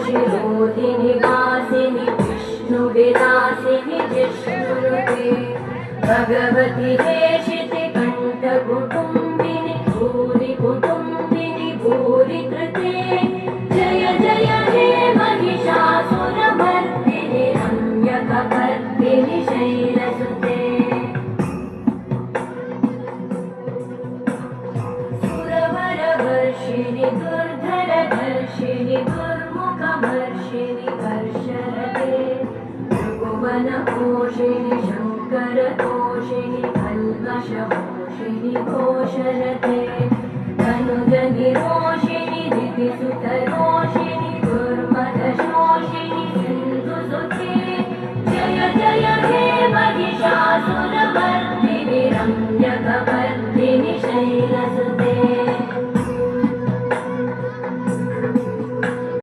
शिरोधिनि वासिनि विष्णुविलासिनि जिष्णुते भगवति हेशितिकण्ठकुटुम्बिनि भूरि कुटुम्बिनि भूरि कृते जय जय हे महिषासुरमर्दिनि रम्यकपर्दिनि शैलसुते सुरवरवर्षिणि दुर्धरधर्षिणि दुर्मुखमर्षिणि कर्षरते त्रिभुवनपोषिणि शङ्करतोषिणि कल्मषमोषिणि घोषरते तनुजनिरोषिणि दितिसुतरोषिणि